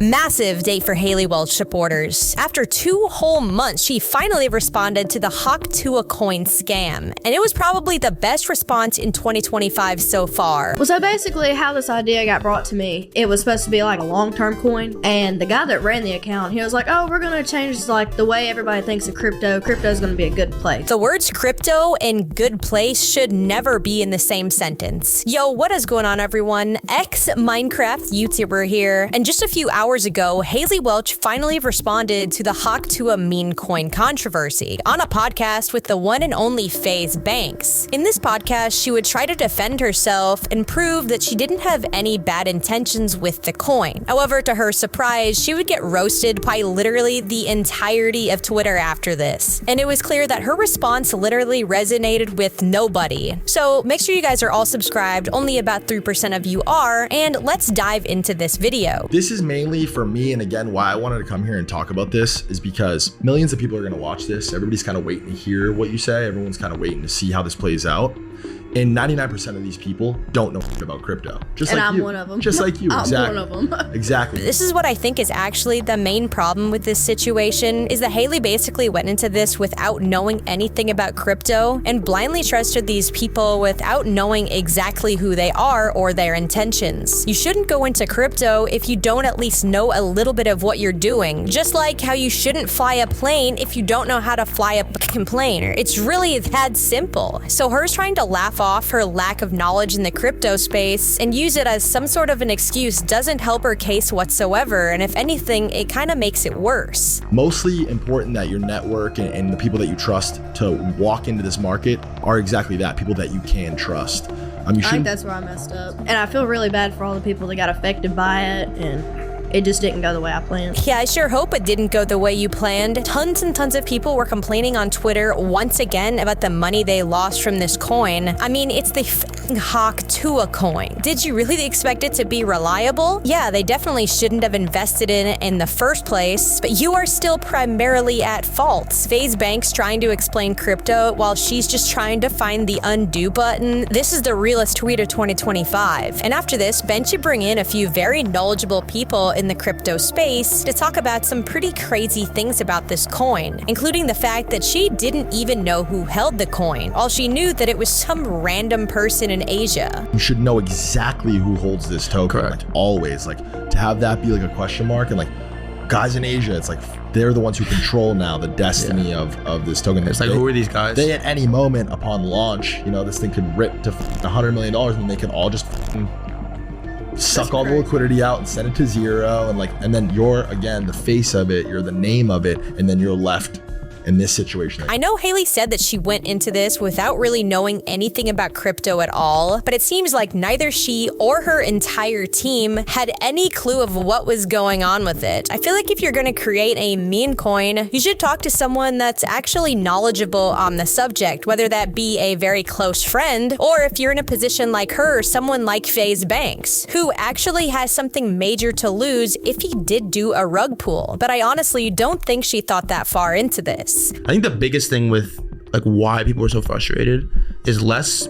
Massive day for Haley Welch supporters. After 2 whole months, she finally responded to the Hawk Tuah coin scam, and it was probably the best response in 2025 so far. Well, so basically how this idea got brought to me, it was supposed to be like a long-term coin, and the guy that ran the account, he was like, oh, we're gonna change like the way everybody thinks of crypto. Crypto's gonna be a good place. The words crypto and good place should never be in the same sentence. Yo, what is going on, everyone? Ex-Minecraft YouTuber here, and just a few hours ago, Haley Welch finally responded to the Hawk Tuah meme coin controversy on a podcast with the one and only FaZe Banks. In this podcast, she would try to defend herself and prove that she didn't have any bad intentions with the coin. However, to her surprise, she would get roasted by literally the entirety of Twitter after this. And it was clear that her response literally resonated with nobody. So make sure you guys are all subscribed, only about 3% of you are, and let's dive into this video. This is mainly for me, and again, why I wanted to come here and talk about this is because millions of people are going to watch this. Everybody's kind of waiting to hear what you say. Everyone's kind of waiting to see how this plays out. And 99% of these people don't know about crypto. Just and like I'm you. one of them. Just like you. I'm Exactly. one of them. Exactly. This is what I think is actually the main problem with this situation, is that Haley basically went into this without knowing anything about crypto and blindly trusted these people without knowing exactly who they are or their intentions. You shouldn't go into crypto if you don't at least know a little bit of what you're doing. Just like how you shouldn't fly a plane if you don't know how to fly a plane. It's really that simple. So her trying to laugh off her lack of knowledge in the crypto space and use it as some sort of an excuse doesn't help her case whatsoever, and if anything, it kind of makes it worse. Mostly important that your network and the people that you trust to walk into this market are exactly that, people that you can trust. I think that's where I messed up. And I feel really bad for all the people that got affected by it, and it just didn't go the way I planned. Yeah, I sure hope it didn't go the way you planned. Tons and tons of people were complaining on Twitter once again about the money they lost from this coin. I mean, it's the Hawk Tuah coin. Did you really expect it to be reliable? Yeah, they definitely shouldn't have invested in it in the first place, but you are still primarily at fault. FaZe Banks trying to explain crypto while she's just trying to find the undo button. This is the realest tweet of 2025. And after this, Ben should bring in a few very knowledgeable people in the crypto space to talk about some pretty crazy things about this coin, including the fact that she didn't even know who held the coin. All she knew that it was some random person in Asia. You should know exactly who holds this token. Correct. Like always, like to have that be like a question mark, and like guys in Asia, it's like they're the ones who control now the destiny of this token. It's like, who are these guys? They at any moment upon launch, this thing could rip to $100 million, and they could all just suck all the liquidity out and send it to zero, and then you're again the face of it, you're the name of it, and then you're left in this situation. I know Haley said that she went into this without really knowing anything about crypto at all, but it seems like neither she or her entire team had any clue of what was going on with it. I feel like if you're going to create a meme coin, you should talk to someone that's actually knowledgeable on the subject, whether that be a very close friend, or if you're in a position like her, someone like FaZe Banks, who actually has something major to lose if he did do a rug pull. But I honestly don't think she thought that far into this. I think the biggest thing with like why people are so frustrated is less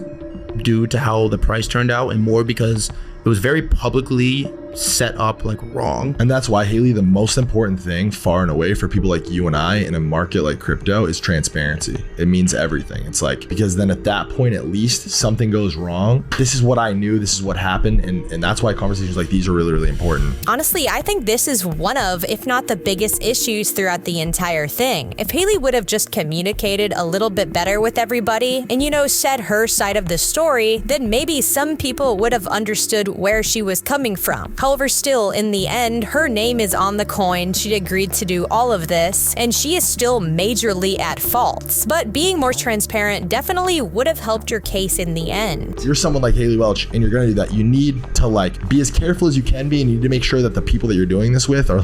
due to how the price turned out and more because it was very publicly set up like wrong. And that's why, Haley, the most important thing far and away for people like you and I in a market like crypto is transparency. It means everything. It's like, because then at that point, at least something goes wrong. This is what I knew. This is what happened. And that's why conversations like these are really, really important. Honestly, I think this is one of, if not the biggest issues throughout the entire thing. If Haley would have just communicated a little bit better with everybody and, said her side of the story, then maybe some people would have understood where she was coming from. However, still, in the end, her name is on the coin, she agreed to do all of this, and she is still majorly at fault. But being more transparent definitely would have helped your case in the end. You're someone like Haley Welch, and you're gonna do that. You need to be as careful as you can be, and you need to make sure that the people that you're doing this with are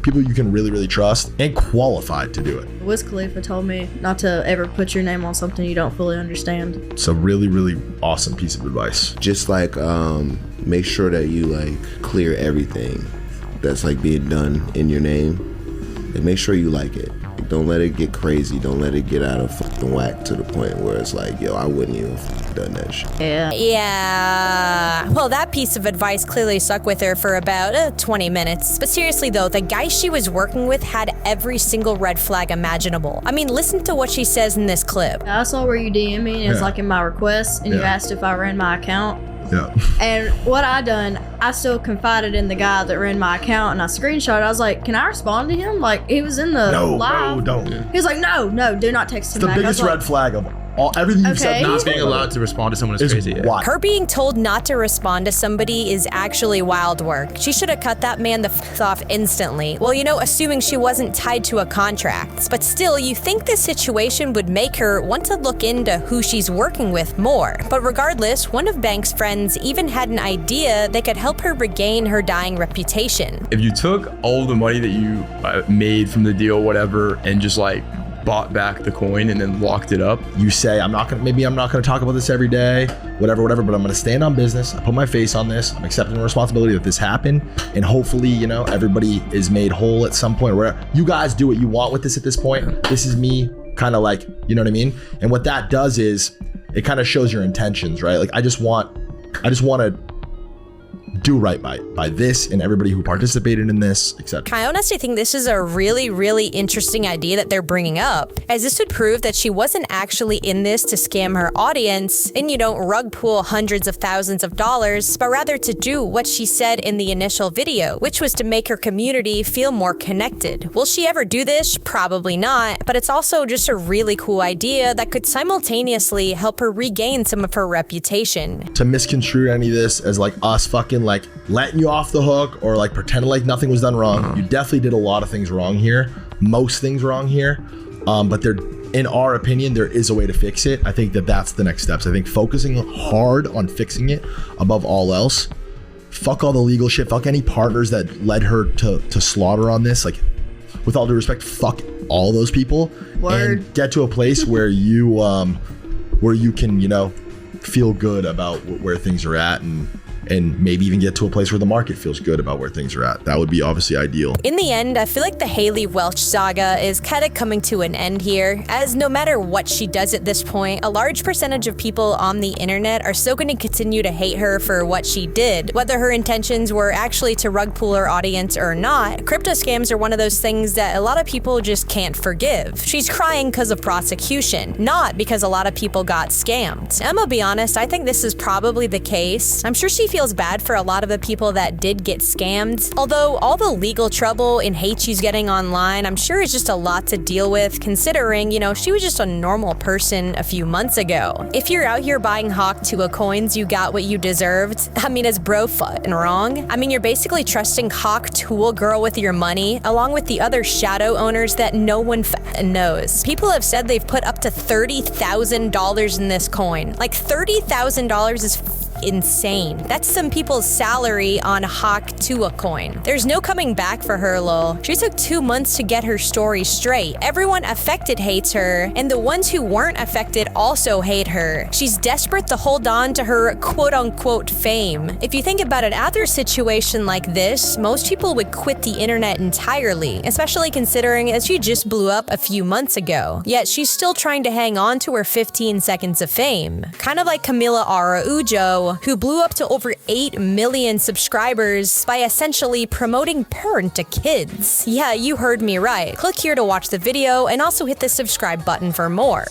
people you can really, really trust and qualified to do it. Wiz Khalifa told me not to ever put your name on something you don't fully understand. It's a really, really awesome piece of advice. Just make sure that you clear everything that's being done in your name, and make sure you like it. Don't let it get crazy. Don't let it get out of fucking whack to the point where it's like, yo, I wouldn't even done that shit. Yeah. Well, that piece of advice clearly stuck with her for about 20 minutes. But seriously though, the guy she was working with had every single red flag imaginable. I mean, listen to what she says in this clip. I saw where you DM me, and it was Yeah. like in my requests, and you Yeah. asked if I ran my account. Yeah. And what I done, I still confided in the guy that ran my account, and I screenshot. I was like, "Can I respond to him?" Like, he was in the No, live. don't. He was like, "No, do not text him The back." I was biggest like, red flag of all, everything you've Okay. said. Not being allowed to respond to someone is crazy. Yeah. wild. Her being told not to respond to somebody is actually wild work. She should have cut that man the f off instantly. Well, you know, assuming she wasn't tied to a contract. But still, you think this situation would make her want to look into who she's working with more. But regardless, one of Banks' friends even had an idea that could help her regain her dying reputation. If you took all the money that you made from the deal, whatever, and just like bought back the coin and then locked it up, You say, maybe I'm not gonna talk about this every day, whatever, but I'm gonna stand on business. I put my face on this. I'm accepting the responsibility that this happened. And hopefully, you know, everybody is made whole at some point where you guys do what you want with this at this point. This is me kind of like, you know what I mean? And what that does is it kind of shows your intentions, right? Like I just want to do right by this and everybody who participated in this, etc. I honestly think this is a really, really interesting idea that they're bringing up, as this would prove that she wasn't actually in this to scam her audience and, you know, rug pull hundreds of thousands of dollars, but rather to do what she said in the initial video, which was to make her community feel more connected. Will she ever do this? Probably not, but it's also just a really cool idea that could simultaneously help her regain some of her reputation. To misconstrue any of this as like us fucking like letting you off the hook or like pretending like nothing was done wrong. You definitely did a lot of things wrong here, most things wrong here, but there, in our opinion, there is a way to fix it. I think that's the next steps. I think focusing hard on fixing it above all else. Fuck all the legal shit, fuck any partners that led her to slaughter on this. Like, with all due respect, fuck all those people. Word. And get to a place where you can, you know, feel good about where things are at, and maybe even get to a place where the market feels good about where things are at. That would be obviously ideal. In the end, I feel like the Haley Welch saga is kind of coming to an end here, as no matter what she does at this point, a large percentage of people on the internet are still going to continue to hate her for what she did. Whether her intentions were actually to rug pull her audience or not, crypto scams are one of those things that a lot of people just can't forgive. She's crying because of prosecution, not because a lot of people got scammed. I'm gonna be honest, I think this is probably the case. I'm sure she feels bad for a lot of the people that did get scammed. Although all the legal trouble and hate she's getting online, I'm sure is just a lot to deal with, considering, you know, she was just a normal person a few months ago. If you're out here buying Hawk Tuah coins, you got what you deserved. I mean, is bro fucking wrong? I mean, you're basically trusting Hawk Tuah Girl with your money, along with the other shadow owners that no one knows. People have said they've put up to $30,000 in this coin. Like, $30,000 is insane. That's some people's salary on Hawk Tuah coin. There's no coming back for her, lol. She took 2 months to get her story straight. Everyone affected hates her, and the ones who weren't affected also hate her. She's desperate to hold on to her quote-unquote fame. If you think about an other situation like this, most people would quit the internet entirely, especially considering that she just blew up a few months ago. Yet she's still trying to hang on to her 15 seconds of fame. Kind of like Camila Araujo, who blew up to over 8 million subscribers by essentially promoting porn to kids. Yeah, you heard me right. Click here to watch the video and also hit the subscribe button for more.